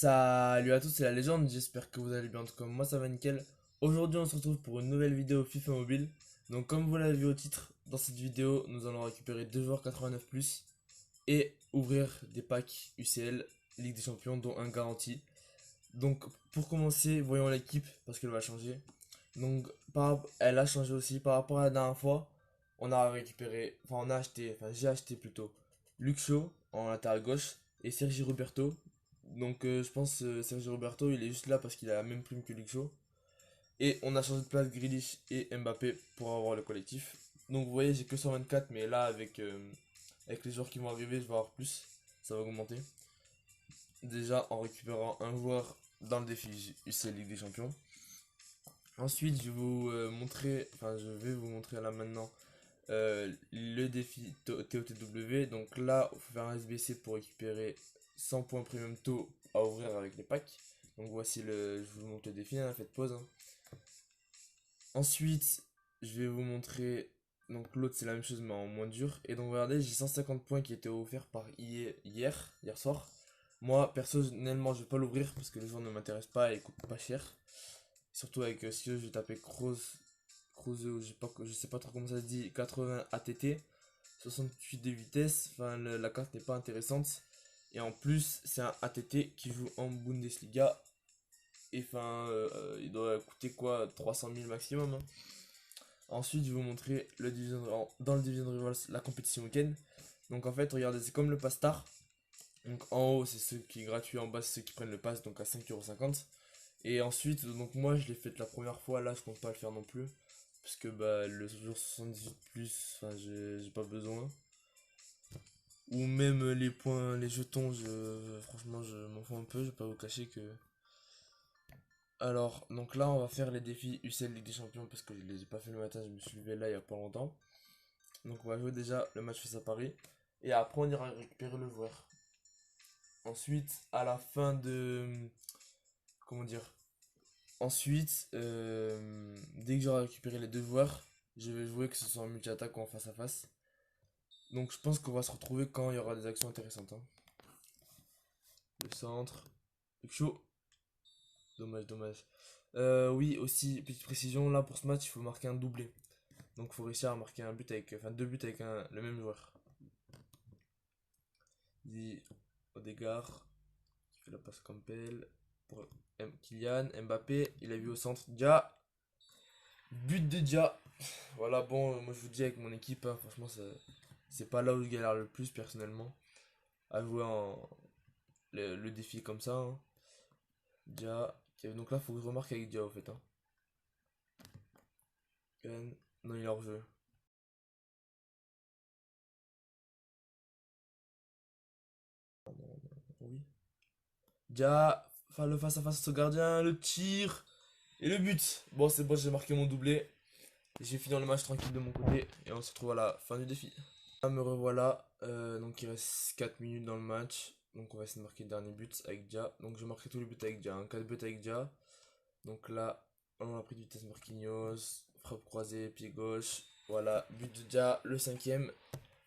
Salut à tous, c'est la légende, j'espère que vous allez bien, en tout cas moi ça va nickel. Aujourd'hui on se retrouve pour une nouvelle vidéo FIFA Mobile. Donc comme vous l'avez vu au titre, dans cette vidéo nous allons récupérer deux joueurs 89+, et ouvrir des packs UCL Ligue des Champions dont un garanti. Donc pour commencer, voyons l'équipe parce qu'elle va changer. Donc elle a changé aussi par rapport à la dernière fois. On a récupéré, j'ai acheté plutôt Luke Shaw en latéral gauche et Sergi Roberto. Donc je pense Sergi Roberto il est juste là parce qu'il a la même prime que Luke Shaw. Et on a changé de place Grealish et Mbappé pour avoir le collectif. Donc vous voyez j'ai que 124 mais là avec les joueurs qui vont arriver je vais avoir plus. Ça va augmenter. Déjà en récupérant un joueur dans le défi UCL Ligue des Champions. Ensuite, je vais vous montrer là maintenant le défi TOTW. Donc là, il faut faire un SBC pour récupérer 100 points premium taux à ouvrir avec les packs. Donc voici je vous montre le défi, hein, faites pause, hein. Ensuite, je vais vous montrer, donc l'autre c'est la même chose mais en moins dur. Et donc regardez, j'ai 150 points qui étaient offerts par hier soir. Moi, personnellement, je vais pas l'ouvrir parce que le joueur ne m'intéresse pas et coûte pas cher. Surtout avec si je vais taper Croze, ou je sais pas trop comment ça se dit, 80 ATT, 68 de vitesse, enfin la carte n'est pas intéressante. Et en plus, c'est un ATT qui joue en Bundesliga. Et enfin, il doit coûter quoi, 300 000 maximum, hein. Ensuite, je vais vous montrer dans le Division Rivals la compétition week-end. Donc en fait, regardez, c'est comme le Pass Star. Donc en haut, c'est ceux qui est gratuit, en bas, c'est ceux qui prennent le pass, donc à 5,50 €. Et ensuite, donc moi je l'ai fait la première fois, là je compte pas le faire non plus. Parce que bah le jour 78 plus, enfin j'ai pas besoin. Ou même les points, les jetons, franchement je m'en fous un peu, je vais pas vous cacher que. Alors, donc là on va faire les défis UCL Ligue des Champions parce que je les ai pas fait le matin, je me suis levé là il y a pas longtemps. Donc on va jouer déjà le match face à Paris. Et après on ira récupérer le joueur. Ensuite, à la fin de. Comment dire? Ensuite, dès que j'aurai récupéré les deux joueurs, je vais jouer que ce soit en multi-attaque ou en face à face. Donc je pense qu'on va se retrouver quand il y aura des actions intéressantes, hein. Le centre. Chaud. Dommage, dommage. Oui, aussi, petite précision, là pour ce match, il faut marquer un doublé. Donc il faut réussir à marquer un but avec. Enfin deux buts avec le même joueur. Dit Odegaard, qui fait la passe Campbell. Pour Kylian, Mbappé, il a vu au centre. Dia. But de Dia. Voilà, bon, moi je vous dis avec mon équipe, hein, franchement, c'est pas là où je galère le plus personnellement à jouer le défi comme ça, hein. Dia, donc là, faut que je remarque avec Dia au fait, hein. Non, il est hors jeu. Oui. Dia, enfin, le face à face au gardien, le tir et le but. Bon, c'est bon, j'ai marqué mon doublé. J'ai fini le match tranquille de mon côté et on se retrouve à la fin du défi. Là, me revoilà. Donc il reste 4 minutes dans le match. Donc on va essayer de marquer le dernier but avec Dia. Donc je marquerai tous les buts avec Dia, hein. 4 buts avec Dia. Donc là, on a pris de vitesse Marquinhos. Frappe croisée, pied gauche. Voilà, but de Dia, le cinquième.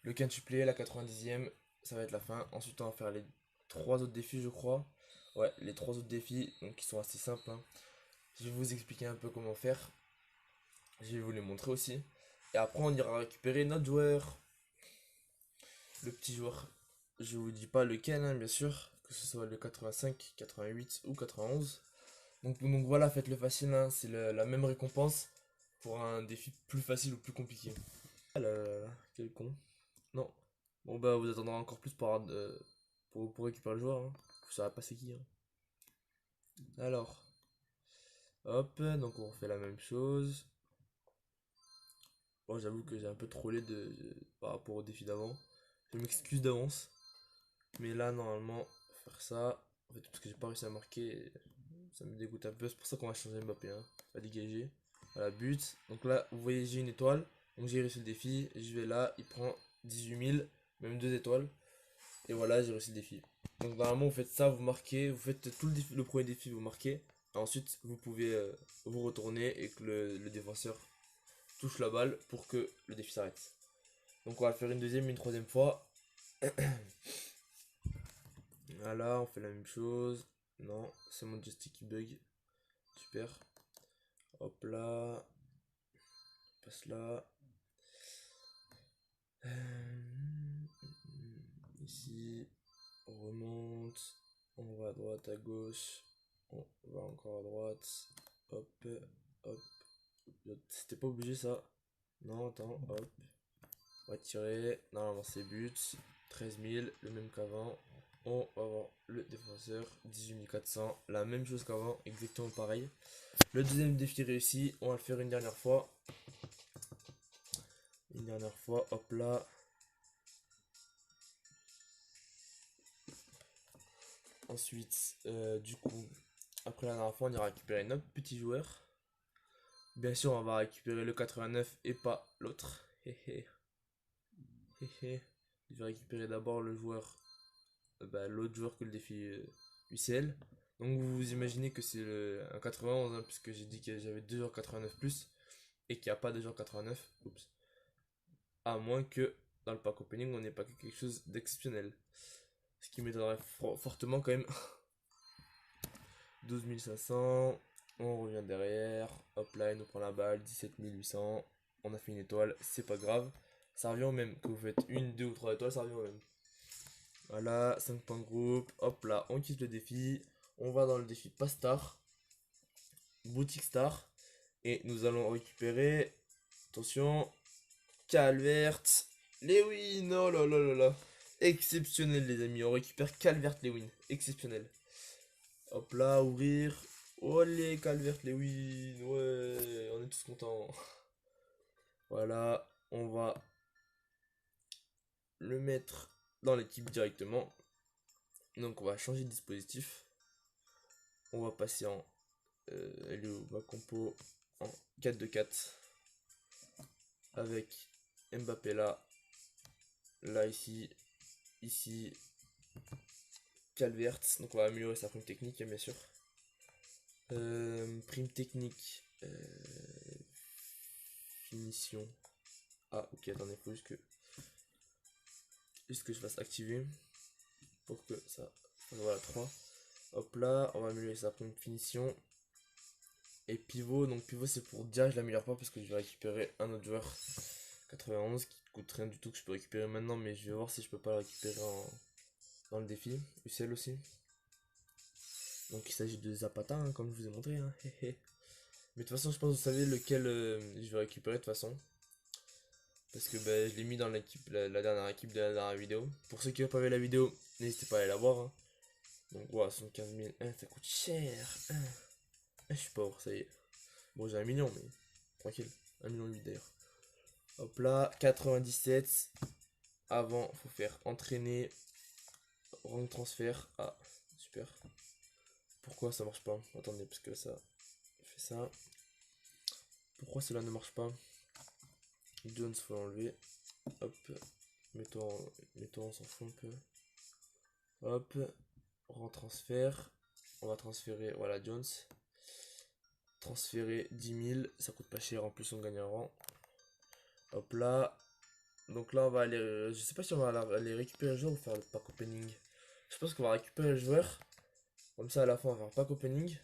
Le quintuplé, la 90e. Ça va être la fin. Ensuite on va faire les trois autres défis je crois. Ouais, les trois autres défis. Donc qui sont assez simples, hein. Je vais vous expliquer un peu comment faire. Je vais vous les montrer aussi. Et après on ira récupérer notre joueur. Le petit joueur. Je vous dis pas lequel, hein, bien sûr, que ce soit le 85, 88 ou 91. Donc voilà, faites-le facile, hein, c'est la même récompense pour un défi plus facile ou plus compliqué. Ah là là là, quel con. Non. Bon bah vous attendrez encore plus pour récupérer le joueur, hein. Vous saurez pas c'est qui, hein. Alors, hop, donc on refait la même chose. Bon, j'avoue que j'ai un peu trollé par rapport au défi d'avant. Je m'excuse d'avance. Mais là, normalement, faire ça. En fait, parce que j'ai pas réussi à marquer, ça me dégoûte un peu. C'est pour ça qu'on va changer Mbappé, hein. On va dégager. Voilà, but. Donc là, vous voyez, j'ai une étoile. Donc j'ai réussi le défi. Je vais là, il prend 18 000, même deux étoiles. Et voilà, j'ai réussi le défi. Donc normalement, vous faites ça, vous marquez. Vous faites tout le premier défi, vous marquez. Et ensuite, vous pouvez vous retourner et que le défenseur touche la balle pour que le défi s'arrête. Donc on va le faire une deuxième, une troisième fois. Voilà, on fait la même chose. Non, c'est mon joystick qui bug. Super. Hop là. Passe là. Ici. On remonte. On va à droite, à gauche. On va encore à droite. Hop. Hop. C'était pas obligé ça. Non, attends. Hop. On va tirer. Normalement c'est but. 13 000. Le même qu'avant. On va voir le défenseur. 18 400. La même chose qu'avant. Exactement pareil. Le deuxième défi réussi. On va le faire une dernière fois. Une dernière fois. Hop là. Ensuite, du coup, après la dernière fois, on ira récupérer notre petit joueur. Bien sûr, on va récupérer le 89 et pas l'autre. Hehe. Hehe. Je vais récupérer d'abord le joueur, l'autre joueur que le défi UCL. Donc vous imaginez que c'est un 91, hein, puisque j'ai dit que j'avais 2 joueurs 89 plus et qu'il n'y a pas de joueur 89. Oups. À moins que dans le pack opening, on n'ait pas quelque chose d'exceptionnel. Ce qui m'étonnerait fortement quand même. 12 500. On revient derrière. Hop là, il nous prend la balle. 17 800. On a fait une étoile. C'est pas grave. Ça revient au même. Que vous faites une, deux ou trois étoiles, ça revient au même. Voilà, 5 points de groupe. Hop là, on quitte le défi. On va dans le défi pas star. Boutique star. Et nous allons récupérer. Attention. Calvert. Lewin. Oh là là là là. Exceptionnel, les amis. On récupère Calvert Lewin. Exceptionnel. Hop là, ouvrir. Olé, Calvert Lewin. Ouais, on est tous contents. Voilà, on va le mettre dans l'équipe directement. Donc on va changer de dispositif. On va passer en elle est où, ma compo en 4-2-4 avec Mbappé là, là ici, ici, Calvert. Donc on va améliorer sa prime technique, hein, bien sûr. Prime technique, finition. Ah ok, attendez, faut juste que je fasse activer pour que ça. Voilà, 3. Hop là, on va améliorer sa prime finition. Et pivot, donc pivot c'est pour Dia, je l'améliore pas parce que je vais récupérer un autre joueur 91 qui coûte rien du tout que je peux récupérer maintenant, mais je vais voir si je peux pas le récupérer dans le défi. UCL aussi. Donc il s'agit de Zapata, hein, comme je vous ai montré. Hein. Mais de toute façon, je pense que vous savez lequel je vais récupérer de toute façon. Parce que je l'ai mis dans l'équipe, la dernière équipe de la dernière vidéo. Pour ceux qui n'ont pas vu la vidéo, n'hésitez pas à aller la voir. Hein. Donc voilà, 75 000, ça coûte cher. Je suis pauvre, ça y est. Bon, j'ai 1 million, mais tranquille. 1 million 8 d'ailleurs. Hop là, 97. Avant, faut faire entraîner. Rang transfert. Ah, super. Pourquoi ça marche pas? Attendez, parce que ça fait ça. Pourquoi cela ne marche pas? Jones, faut l'enlever. Hop. Mettons, on s'en fout un peu. Hop. Rang transfert. On va transférer, voilà, Jones. Transférer 10 000. Ça coûte pas cher, en plus on gagne un rang. Hop là. Donc là, on va aller. Je sais pas si on va aller récupérer le joueur ou faire le pack opening. Je pense qu'on va récupérer le joueur. Comme ça, à la fin, on va faire pack opening.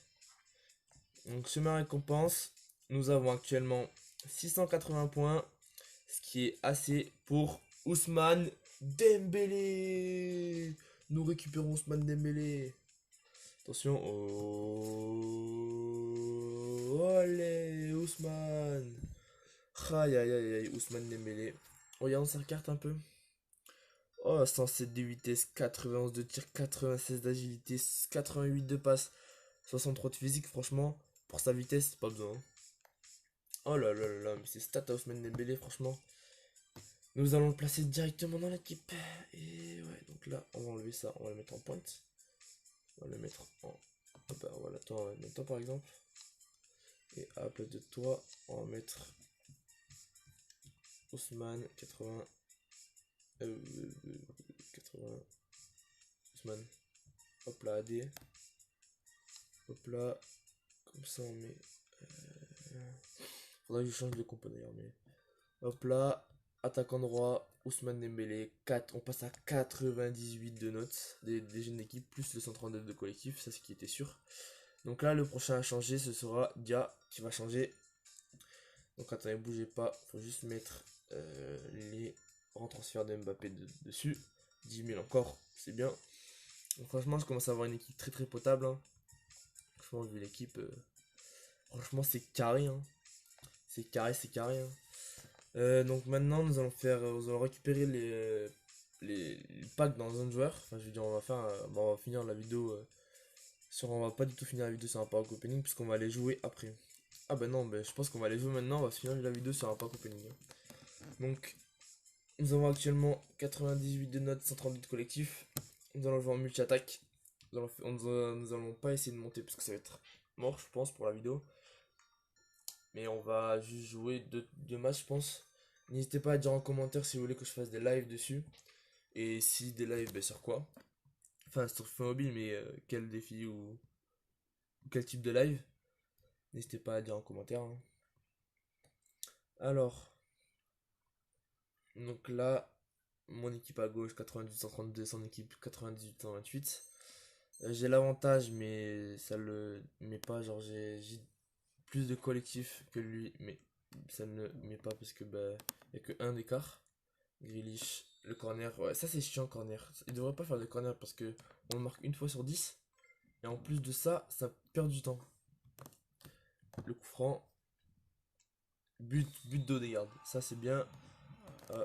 Donc, chemin récompense. Nous avons actuellement 680 points. Ce qui est assez pour Ousmane Dembélé. Nous récupérons Ousmane Dembélé. Attention. Oh, allez, Ousmane. Aïe, aïe, aïe, aïe, Ousmane Dembélé. Regardons sa carte un peu. Oh, 107 de vitesse, 91 de tir, 96 d'agilité, 88 de passe, 63 de physique. Franchement, pour sa vitesse, pas besoin. Hein. Oh là là là là, mais c'est stats à Ousmane Dembélé, franchement. Nous allons le placer directement dans l'équipe. Et ouais, donc là, on va enlever ça, on va le mettre en pointe. On va le mettre en. Ah bah voilà, toi, on va le mettre toi par exemple. Et à la place de toi, on va mettre Ousmane 80. 80. Ousmane. Hop là, AD. Hop là. Comme ça, on met. Faudrait que je change de compo d'ailleurs, mais. Hop là. Attaquant droit, Ousmane Dembélé. 4, on passe à 98 de notes des jeunes d'équipe, plus le 132 de collectif, ça c'est qui était sûr. Donc là, le prochain à changer, ce sera Dia qui va changer. Donc attendez, bougez pas, faut juste mettre les grands transferts de Mbappé dessus. 10 000 encore, c'est bien. Donc franchement, je commence à avoir une équipe très potable. Hein. Franchement, vu l'équipe, franchement, c'est carré. Hein. C'est carré. Hein. Donc maintenant, nous allons récupérer les packs dans zone joueur. Enfin, je veux dire, on va faire, on va finir la vidéo. On va pas du tout finir la vidéo sur un pack opening puisqu'on va les jouer après. Ah bah non, je pense qu'on va les jouer maintenant. On va finir la vidéo sur un pack opening. Hein. Donc, nous avons actuellement 98 de notes, 132 de collectif. Nous allons jouer en multi-attaque. Nous allons pas essayer de monter parce que ça va être mort, je pense, pour la vidéo. Mais on va juste jouer deux matchs, je pense. N'hésitez pas à dire en commentaire si vous voulez que je fasse des lives dessus. Et si des lives, sur quoi. Enfin, sur FIFA Mobile, mais quel défi ou quel type de live. N'hésitez pas à dire en commentaire. Hein. Alors, donc là, mon équipe à gauche 98-132, son équipe 98-128. J'ai l'avantage, mais ça le met pas. Genre, j'ai plus de collectif que lui, mais ça ne le met pas parce que y a que un d'écart. Grealish, le corner, ouais, ça c'est chiant corner. Il devrait pas faire de corner parce que on le marque une fois sur 10. Et en plus de ça, ça perd du temps. Le coup franc, but d'Odegaard, ça c'est bien.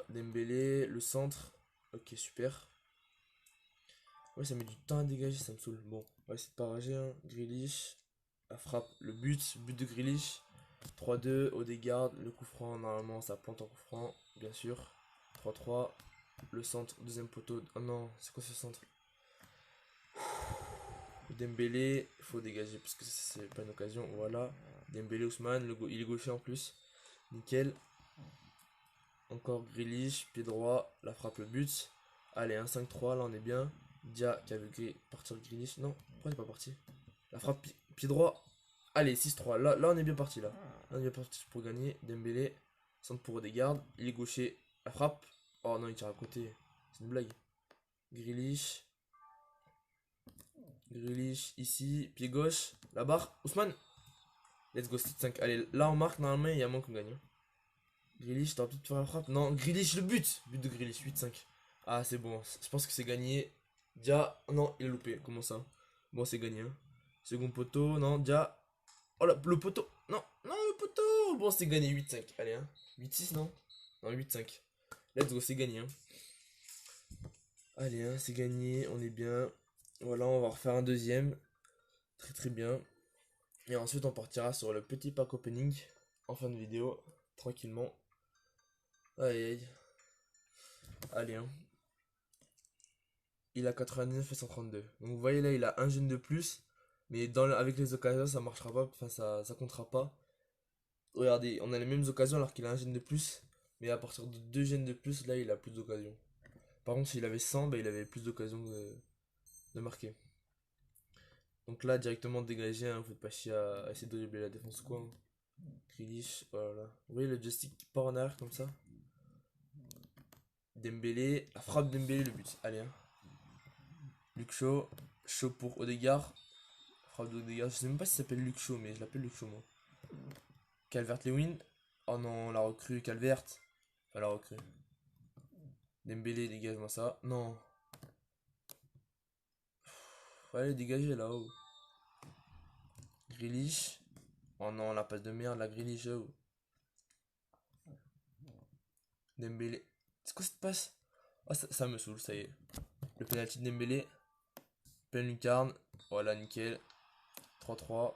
Dembélé, le centre, ok super. Ouais, ça met du temps à dégager, ça me saoule. Bon, on va essayer de pas rager. Hein. Grealish, la frappe, le but de Grealish. 3-2, Odegaard, le coup franc, normalement ça plante en coup franc, bien sûr. 3-3, le centre, deuxième poteau. Oh non, c'est quoi ce centre? Dembélé, il faut dégager parce que c'est pas une occasion. Voilà, Dembélé, Ousmane, il est gaucher en plus. Nickel. Encore Grealish, pied droit, la frappe, le but. Allez, 1-5-3, là on est bien. Dia qui a vu partir Grealish. Non, pourquoi il est pas parti? La frappe, pied droit. Allez, 6-3. Là, on est bien parti là. Là, on est bien parti pour gagner. Dembélé, centre pour Odegaard. Il est gaucher. La frappe. Oh non, il tire à côté. C'est une blague. Grealish. Grealish ici. Pied gauche. La barre. Ousmane. Let's go, 7-5. Allez, là on marque. Normalement, il y a moins qu'on gagne. Hein. Grealish, t'aurais peut-être faire la frappe. Non, Grealish, le but. But de Grealish, 8-5. Ah, c'est bon. Je pense que c'est gagné. Dia. Non, il a loupé. Comment ça? Bon, c'est gagné. Hein. Second poteau. Non, Dia. Oh là, le poteau. Non, non, le poteau. Bon, c'est gagné 8-5. Allez, hein. 8-6, non? Non, 8-5. Let's go, c'est gagné. Hein. Allez, hein, c'est gagné. On est bien. Voilà, on va refaire un deuxième. Très bien. Et ensuite, on partira sur le petit pack opening en fin de vidéo. Tranquillement. Aïe, aïe. Allez, hein. Il a 99 et 132. Donc, vous voyez là, il a un gène de plus. Mais avec les occasions, ça marchera pas. Enfin, ça comptera pas. Regardez, on a les mêmes occasions alors qu'il a un gène de plus. Mais à partir de 2 gènes de plus, là, il a plus d'occasions. Par contre, s'il avait 100, il avait plus d'occasions de marquer. Donc là, directement dégagé, hein, vous faites pas chier à essayer de dribbler la défense quoi. Hein. Grealish, voilà. Vous voyez le joystick qui part en arrière comme ça. Dembélé, la frappe Dembélé, le but. Allez, hein. Luke Shaw, Shaw pour Odegaard. Frappe d'Odegaard, je sais même pas si ça s'appelle Luke Shaw, mais je l'appelle Luke Shaw moi. Calvert-Lewin. Oh non, la recrue, Calvert. Enfin, la recrue. Dembélé, dégage-moi ça. Non. Allez, dégagez là-haut. Grealish. Oh non, la passe de merde, la Grealish. Oh. Dembélé. C'est quoi cette passe? Oh, ça me saoule, ça y est. Le penalty de Dembélé. Pleine lucarne. Voilà, nickel. 3-3.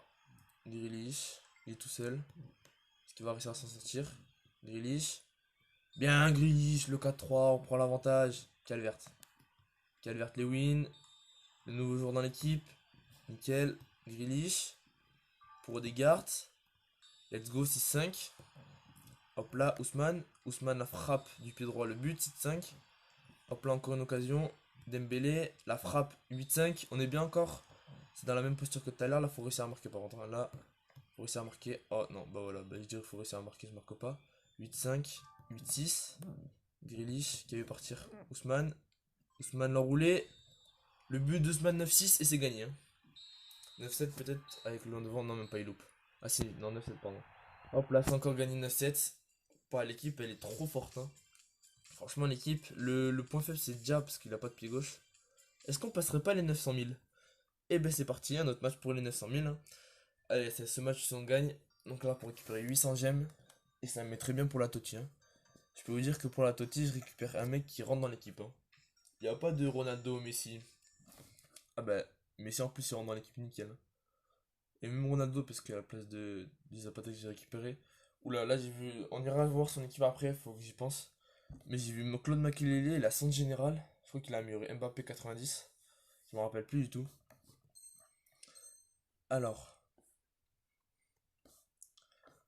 Grealish. Il est tout seul. Est-ce qu'il va réussir à s'en sortir? Grealish. Bien, Grealish. Le 4-3. On prend l'avantage. Calvert. Calvert-Lewin. Le nouveau joueur dans l'équipe. Nickel. Grealish. Pour Odegaard. Let's go, 6-5. Hop là, Ousmane. Ousmane, la frappe du pied droit, le but, 7-5. Hop là, encore une occasion. Dembélé, la frappe, 8-5. On est bien encore. C'est dans la même posture que tout à l'heure. Là, faut réussir à marquer par contre. Là, faut réussir à marquer. Oh non, bah voilà, je dirais qu'il faut réussir à marquer, je marque pas. 8-5. 8-6. Grealish qui a vu partir Ousmane. Ousmane l'enroulé. Le but d'Ousmane 9-6 et c'est gagné. Hein. 9-7 peut-être avec le long devant. Non, même pas, il loupe. Ah si, non, 9-7, pardon. Hop là, c'est encore gagné 9-7. Pas l'équipe, elle est trop forte. Hein. Franchement, l'équipe, le point faible c'est déjà parce qu'il a pas de pied gauche. Est-ce qu'on passerait pas les 900 000? Et ben c'est parti, un autre match pour les 900 000. Hein. Allez, c'est ce match si on gagne. Donc là, pour récupérer 800 gemmes. Et ça me met très bien pour la Totti. Hein. Je peux vous dire que pour la Totti, je récupère un mec qui rentre dans l'équipe. Hein. Il n'y a pas de Ronaldo, Messi. Ah bah, Messi en plus il rentre dans l'équipe nickel. Et même Ronaldo, parce qu'à la place du Zapata que j'ai récupéré. Oula, là j'ai vu. On ira voir son équipe après, faut que j'y pense. Mais j'ai vu Claude Makélélé, il a centre général. Je crois qu'il a amélioré Mbappé 90. Je me rappelle plus du tout. Alors,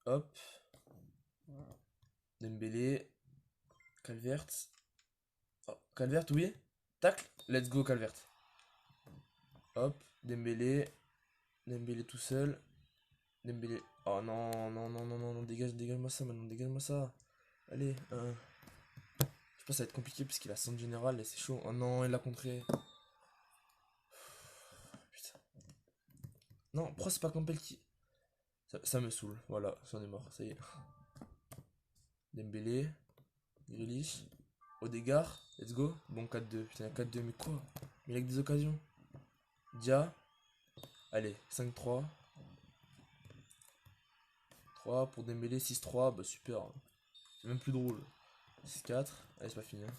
hop. Dembélé. Calvert. Oh, Calvert, oui. Tacle. Let's go, Calvert. Hop. Dembélé. Dembélé tout seul. Dembélé. Oh non, non, non, non, non, non. Dégage-moi ça maintenant. Dégage-moi ça. Allez. Je pense que ça va être compliqué parce qu'il a centre général et c'est chaud. Oh non, il l'a contré. Putain. Non, pourquoi c'est pas Campbell qui. Ça me saoule. Voilà, j'en ai marre. Ça y est. Dembélé. Grealish. Odegaard. Let's go. Bon, 4-2. Putain, 4-2. Mais quoi? Mais il a que des occasions. Dia. Allez, 5-3. 3 pour Dembélé. 6-3. Bah, super. C'est même plus drôle. 6-4. Allez, c'est pas fini. Hein.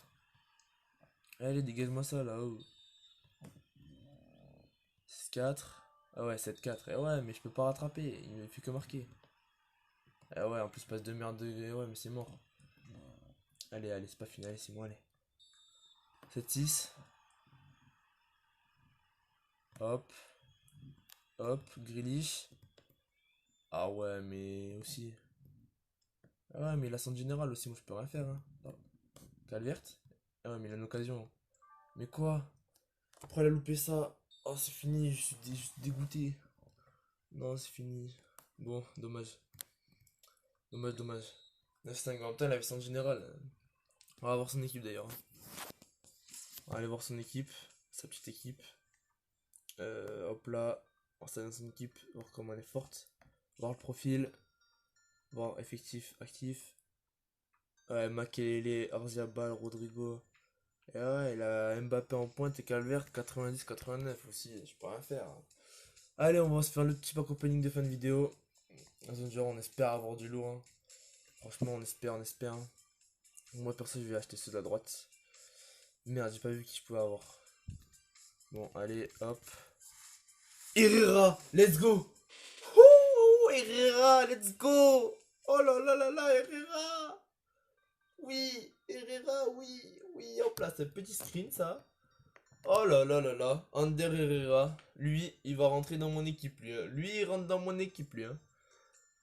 Allez, dégage-moi ça là-haut. 6-4. Ah ouais, 7-4. Eh ouais, mais je peux pas rattraper. Il ne fait que marquer. Ah ouais, en plus, passe de merde. Ouais, mais c'est mort. Allez, allez, c'est pas fini. Allez, c'est moi, allez. 7-6. Hop. Hop. Grealish. Ah ouais, mais aussi. Ah ouais, mais la centre générale aussi, moi je peux rien faire. Hein. Non. Calvert. Ah ouais, mais il a une occasion. Mais quoi? Pourquoi il a loupé ça? Oh, c'est fini, je suis dégoûté. Non, c'est fini. Bon, dommage. Dommage, dommage. 9-5, en même temps, il avait centre général. On va voir son équipe d'ailleurs. On va aller voir son équipe, sa petite équipe. Hop là, voir son équipe, voir comment elle est forte. Voir le profil, voir effectif, actif. Ouais, Makelele, Arziabal, Rodrigo. Et ouais, il a Mbappé en pointe et Calvert 90-89 aussi, je peux rien faire. Hein. Allez, on va se faire le petit pack opening de fin de vidéo. Dans un genre, on espère avoir du lourd. Hein. Franchement, on espère, on espère. Hein. Moi, perso, je vais acheter ceux de la droite. Merde, j'ai pas vu qui je pouvais avoir. Bon, allez, hop. Herrera, let's go! Ouh, Herrera, let's go! Oh là là là là, Herrera! Oui, Herrera, oui, oui, hop là, c'est un petit screen ça. Oh là là là là, Ander Herrera, lui, il va rentrer dans mon équipe, lui. Hein. Lui, il rentre dans mon équipe, lui. Hein.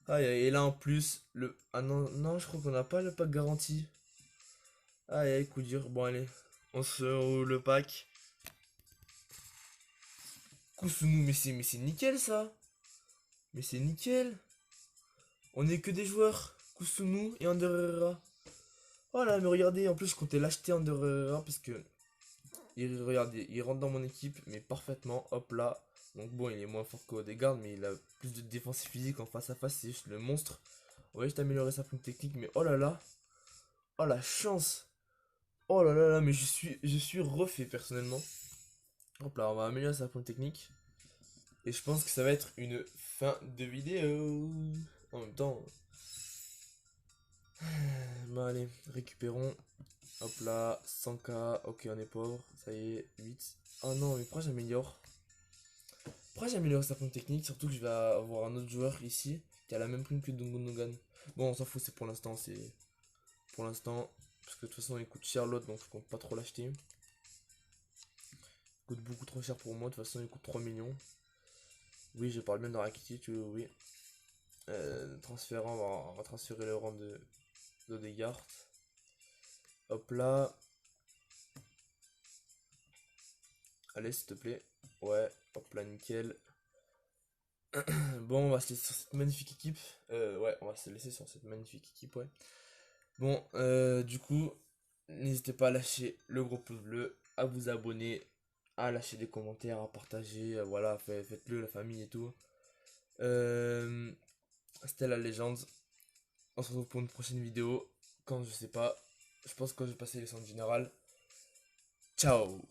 Ah, et là en plus, le. Ah non, non, je crois qu'on n'a pas le pack garanti. Ah, coup dur. Bon, allez, on se roule le pack. Kousounou, mais c'est nickel ça. Mais c'est nickel. On est que des joueurs. Kousounou et Ander Herrera. Oh là, mais regardez, en plus, je comptais l'acheter Ander Herrera parce que. Regardez, il rentre dans mon équipe, mais parfaitement. Hop là. Donc bon, il est moins fort qu'Odegaard, mais il a plus de défense physique en face à face. C'est juste le monstre. On va juste améliorer sa pointe technique, mais oh là là. Oh la chance. Oh là là là, mais je suis refait personnellement. Hop là, on va améliorer sa pointe technique. Et je pense que ça va être une fin de vidéo. En même temps. Bon allez, récupérons. Hop là, 100k. Ok, on est pauvre. Ça y est, 8. Oh non, mais pourquoi j'améliore? Pourquoi j'ai amélioré sa prime technique? Surtout que je vais avoir un autre joueur ici qui a la même prime que Gundogan. Bon, on s'en fout, c'est pour l'instant. C'est pour l'instant. Parce que de toute façon, il coûte cher l'autre, donc je compte pas trop l'acheter. Il coûte beaucoup trop cher pour moi. De toute façon, il coûte 3 millions. Oui, je parle bien de Rakitic, oui. Transférant, on va transférer le rang de d'Odegaard. Hop là. Allez, s'il te plaît. Ouais, hop là, nickel. Bon, on va se laisser sur cette magnifique équipe. Ouais, on va se laisser sur cette magnifique équipe, ouais. Bon, du coup, n'hésitez pas à lâcher le gros pouce bleu, à vous abonner, à lâcher des commentaires, à partager, voilà, faites-le, la famille et tout. Euh, C'était la légende. On se retrouve pour une prochaine vidéo. Quand je sais pas, je pense que je vais passer les centres générales. Ciao!